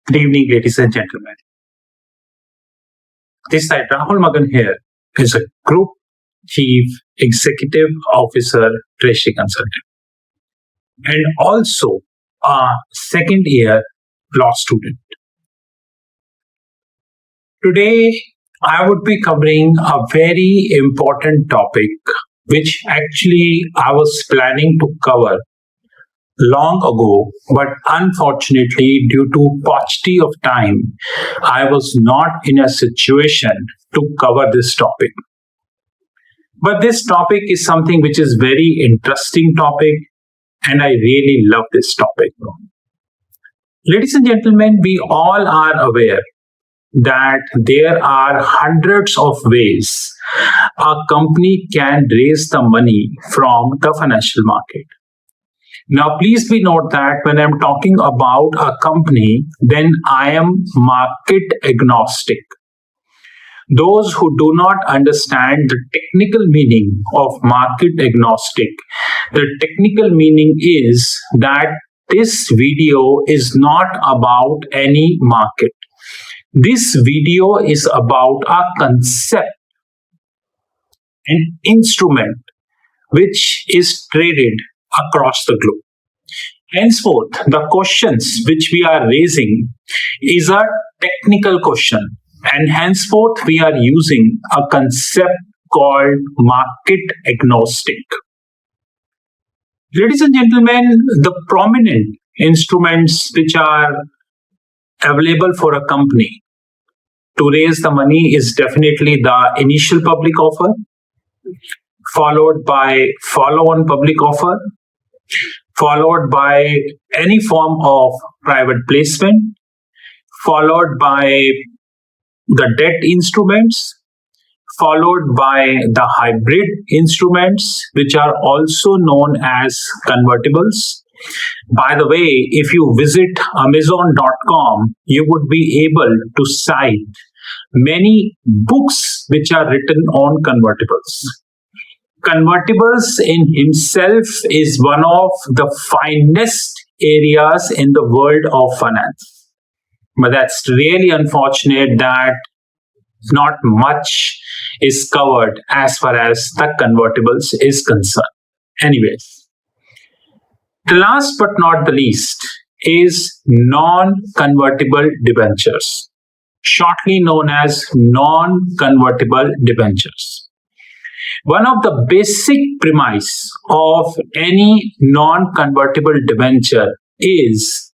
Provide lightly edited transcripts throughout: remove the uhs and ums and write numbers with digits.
Good evening, ladies and gentlemen. This side, Rahul Magan here is a Group Chief Executive Officer Treasury Consultant and also a second year law student. Today, I would be covering a very important topic which actually I was planning to cover long ago, but unfortunately, due to paucity of time, I was not in a situation to cover this topic. But this topic is something which is very interesting topic, and I really love this topic. Ladies and gentlemen, we all are aware that there are hundreds of ways a company can raise the money from the financial market. Now, please be note that when I'm talking about a company, then I am market agnostic. Those who do not understand the technical meaning of market agnostic, the technical meaning is that this video is not about any market. This video is about a concept, an instrument which is traded across the globe. Henceforth, the questions which we are raising is a technical question, and henceforth we are using a concept called market agnostic. Ladies and gentlemen, the prominent instruments which are available for a company to raise the money is definitely the initial public offer, followed by follow-on public offer, followed by any form of private placement, followed by the debt instruments, followed by the hybrid instruments, which are also known as convertibles. By the way, if you visit Amazon.com, you would be able to cite many books which are written on convertibles. Convertibles in himself is one of the finest areas in the world of finance. But that's really unfortunate that not much is covered as far as the convertibles is concerned. Anyways, the last but not the least is non-convertible debentures, shortly known as non-convertible debentures. One of the basic premise of any non-convertible debenture is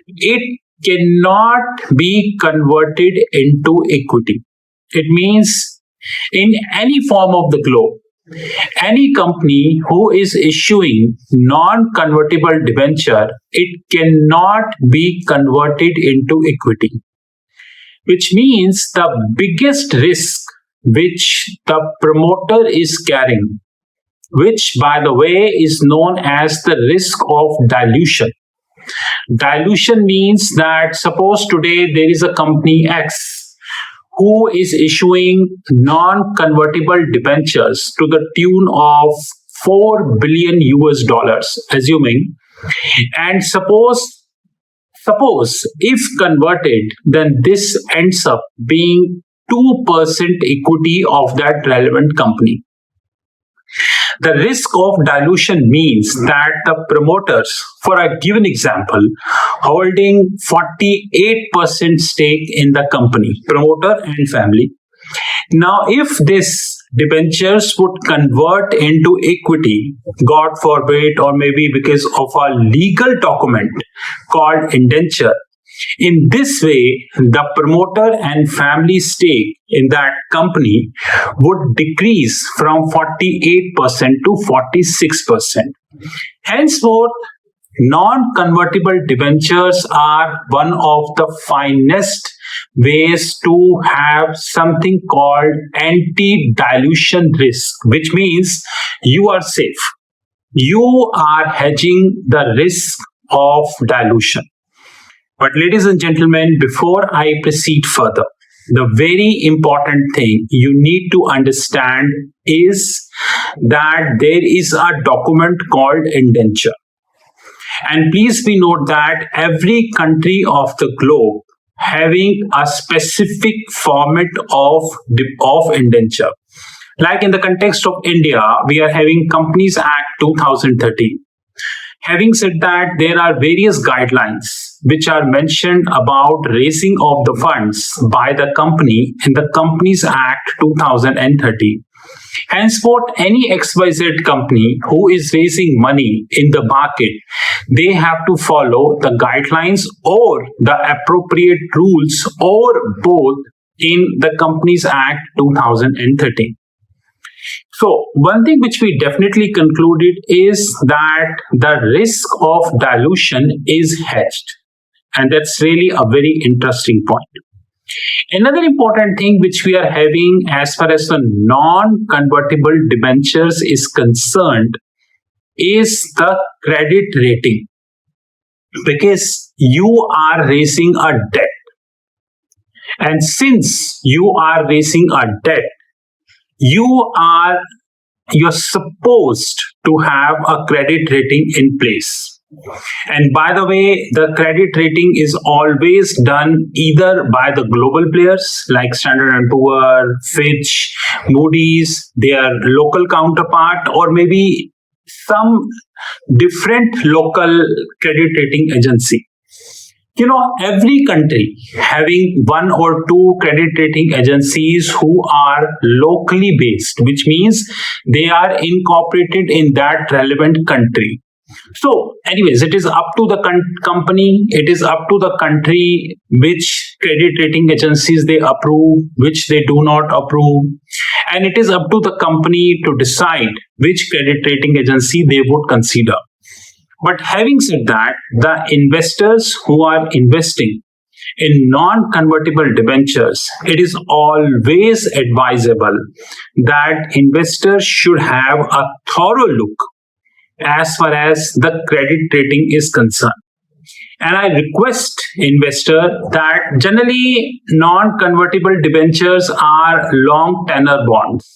it cannot be converted into equity. It means in any form of the globe, any company who is issuing non-convertible debenture, it cannot be converted into equity, which means the biggest risk which the promoter is carrying, which by the way is known as the risk of dilution. Dilution means that suppose today there is a company X who is issuing non-convertible debentures to the tune of 4 billion US dollars, assuming, and suppose if converted, then this ends up being 2% equity of that relevant company. The risk of dilution means that the promoters, for a given example, holding 48% stake in the company, promoter and family. Now, if this debentures would convert into equity, God forbid, or maybe because of a legal document called indenture, in this way, the promoter and family stake in that company would decrease from 48% to 46%. Henceforth, non-convertible debentures are one of the finest ways to have something called anti-dilution risk, which means you are safe. You are hedging the risk of dilution. But ladies and gentlemen, before I proceed further, the very important thing you need to understand is that there is a document called indenture. And please be note that every country of the globe having a specific format of indenture. Like in the context of India, we are having Companies Act 2013. Having said that, there are various guidelines which are mentioned about raising of the funds by the company in the Companies Act 2013. Henceforth, any XYZ company who is raising money in the market, they have to follow the guidelines or the appropriate rules or both in the Companies Act 2013. So, one thing which we definitely concluded is that the risk of dilution is hedged. And that's really a very interesting point. Another important thing which we are having as far as the non-convertible debentures is concerned is the credit rating. Because you are raising a debt. And since you are raising a debt, you're supposed to have a credit rating in place. And by the way, the credit rating is always done either by the global players like Standard & Poor's, Fitch, Moody's, their local counterpart, or maybe some different local credit rating agency. Every country having one or two credit rating agencies who are locally based, which means they are incorporated in that relevant country. So, anyways, it is up to the company, it is up to the country which credit rating agencies they approve, which they do not approve. And it is up to the company to decide which credit rating agency they would consider. But having said that, the investors who are investing in non-convertible debentures, it is always advisable that investors should have a thorough look as far as the credit rating is concerned. And I request investor that generally non-convertible debentures are long tenor bonds.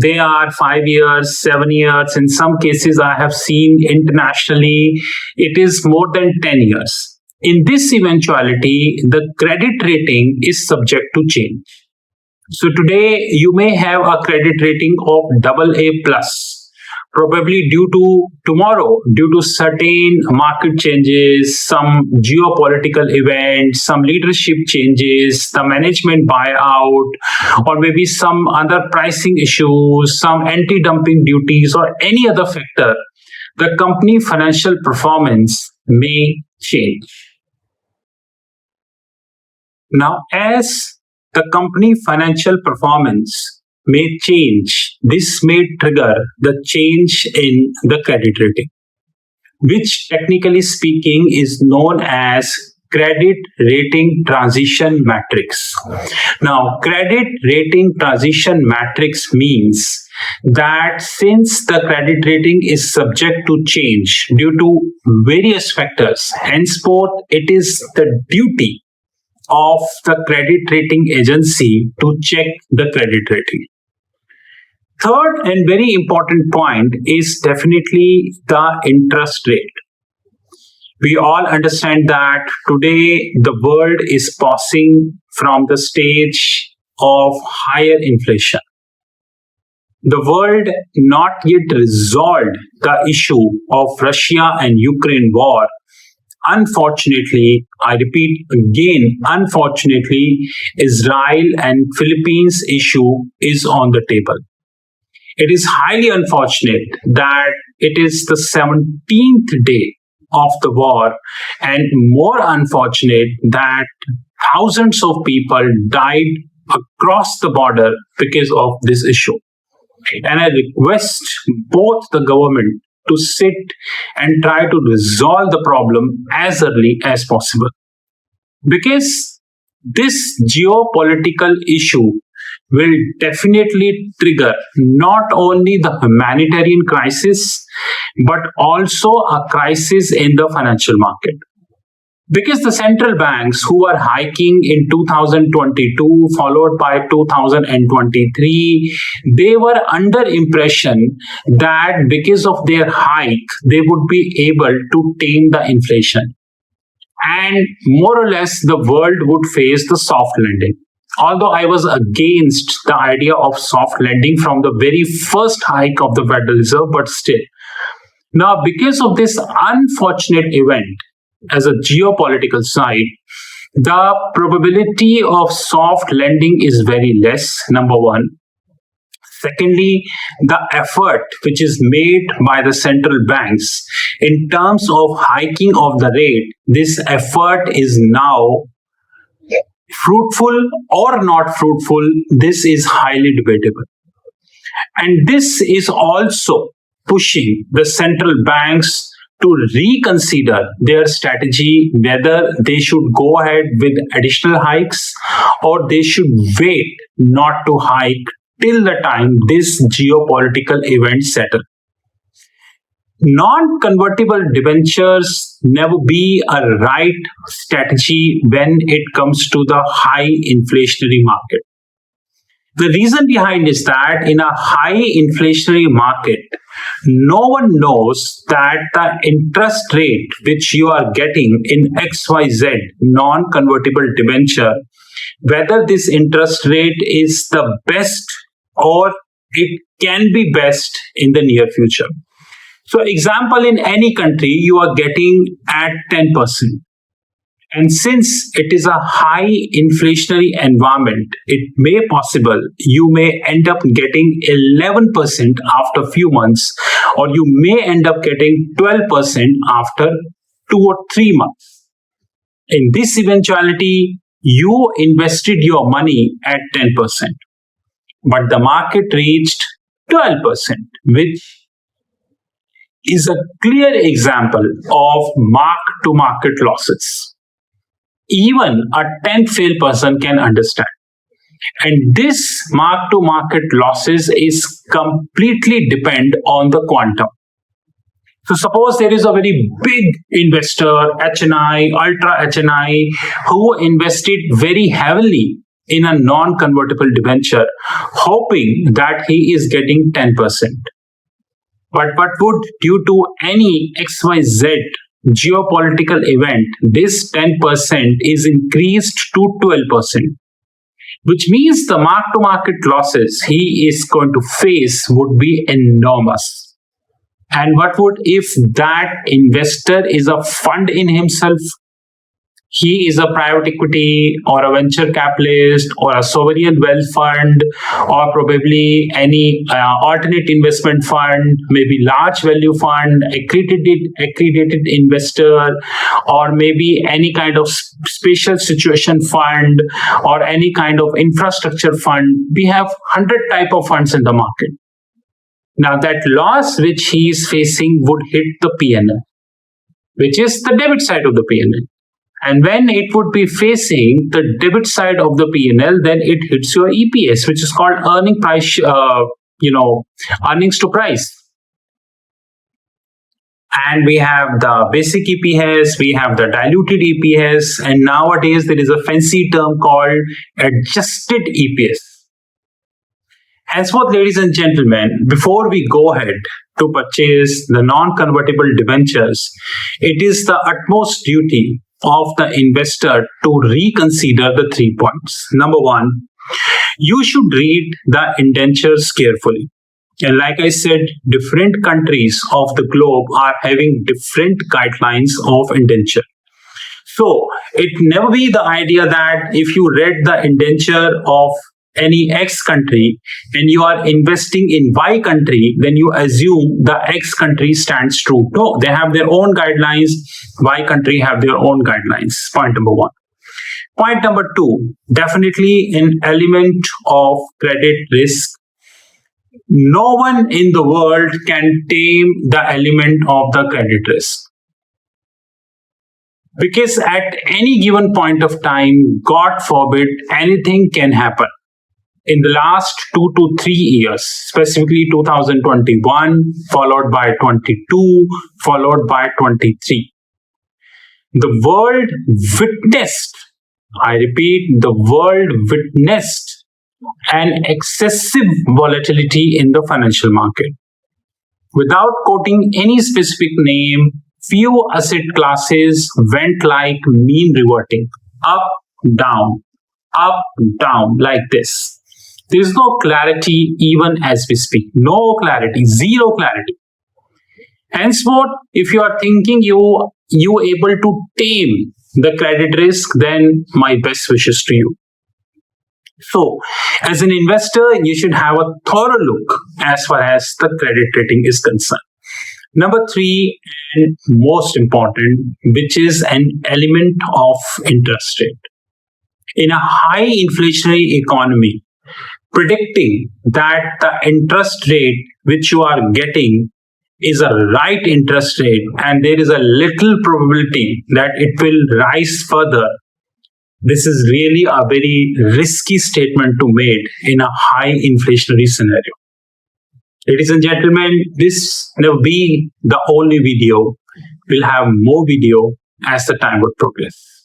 They are 5 years, 7 years. In some cases, I have seen internationally, it is more than 10 years. In this eventuality, the credit rating is subject to change. So today, you may have a credit rating of AA plus. Probably due to tomorrow, due to certain market changes, some geopolitical events, some leadership changes, the management buyout, or maybe some other pricing issues, some anti-dumping duties, or any other factor, the company financial performance may change. Now, as the company financial performance may change, this may trigger the change in the credit rating, which technically speaking is known as credit rating transition matrix. Now, credit rating transition matrix means that since the credit rating is subject to change due to various factors, henceforth it is the duty of the credit rating agency to check the credit rating. Third and very important point is definitely the interest rate. We all understand that today the world is passing from the stage of higher inflation. The world not yet resolved the issue of Russia and Ukraine war. Unfortunately, I repeat again, unfortunately, Israel and Philippines issue is on the table. It is highly unfortunate that it is the 17th day of the war, and more unfortunate that thousands of people died across the border because of this issue. And I request both the government to sit and try to resolve the problem as early as possible. Because this geopolitical issue will definitely trigger not only the humanitarian crisis, but also a crisis in the financial market. Because the central banks who are hiking in 2022 followed by 2023, they were under impression that because of their hike they would be able to tame the inflation, and more or less the world would face the soft landing. Although I was against the idea of soft landing from the very first hike of the Federal Reserve, but still. Now, because of this unfortunate event, as a geopolitical side, the probability of soft landing is very less, number one. Secondly, the effort which is made by the central banks in terms of hiking of the rate, this effort is now fruitful or not fruitful. This is highly debatable. And this is also pushing the central banks to reconsider their strategy, whether they should go ahead with additional hikes or they should wait not to hike till the time this geopolitical event settles. Non-convertible debentures never be a right strategy when it comes to the high inflationary market. The reason behind is that in a high inflationary market, no one knows that the interest rate which you are getting in XYZ non-convertible debenture, whether this interest rate is the best or it can be best in the near future. So, example, in any country, you are getting at 10%. And since it is a high inflationary environment, it may possible you may end up getting 11% after a few months, or you may end up getting 12% after 2 or 3 months. In this eventuality, you invested your money at 10%, but the market reached 12%, which is a clear example of mark-to-market losses. Even a 10th fail person can understand. And this mark-to-market losses is completely depend on the quantum. So suppose there is a very big investor, HNI, Ultra HNI, who invested very heavily in a non-convertible debenture, hoping that he is getting 10%. But what would, due to any XYZ geopolitical event, this 10% is increased to 12%, which means the mark-to-market losses he is going to face would be enormous. And what would if that investor is a fund in himself? He is a private equity or a venture capitalist or a sovereign wealth fund or probably any alternate investment fund, maybe large value fund, accredited investor, or maybe any kind of special situation fund or any kind of infrastructure fund. We have 100 type of funds in the market. Now that loss which he is facing would hit the P&L, which is the debit side of the P&L. And when it would be facing the debit side of the P&L, then it hits your EPS, which is called earnings to price. And we have the basic EPS, we have the diluted EPS, and nowadays there is a fancy term called adjusted EPS. Henceforth, ladies and gentlemen, before we go ahead to purchase the non-convertible debentures, it is the utmost duty of the investor to reconsider the 3 points. Number one, you should read the indentures carefully. And like I said, different countries of the globe are having different guidelines of indenture. So it never be the idea that if you read the indenture of any X country and you are investing in Y country, then you assume the X country stands true. No, they have their own guidelines. Y country have their own guidelines. Point number one. Point number two, definitely an element of credit risk. No one in the world can tame the element of the credit risk. Because at any given point of time, God forbid, anything can happen. In the last 2 to 3 years, specifically 2021, followed by 22, followed by 23. The world witnessed, I repeat, the world witnessed an excessive volatility in the financial market. Without quoting any specific name, few asset classes went like mean reverting, down, up, down, like this. There is no clarity even as we speak. No clarity, zero clarity. Henceforth, if you are thinking you able to tame the credit risk, then my best wishes to you. So, as an investor, you should have a thorough look as far as the credit rating is concerned. Number three, and most important, which is an element of interest rate. In a high inflationary economy, predicting that the interest rate which you are getting is a right interest rate and there is a little probability that it will rise further, this is really a very risky statement to make in a high inflationary scenario. Ladies and gentlemen, this will be the only video. We'll have more video as the time would progress.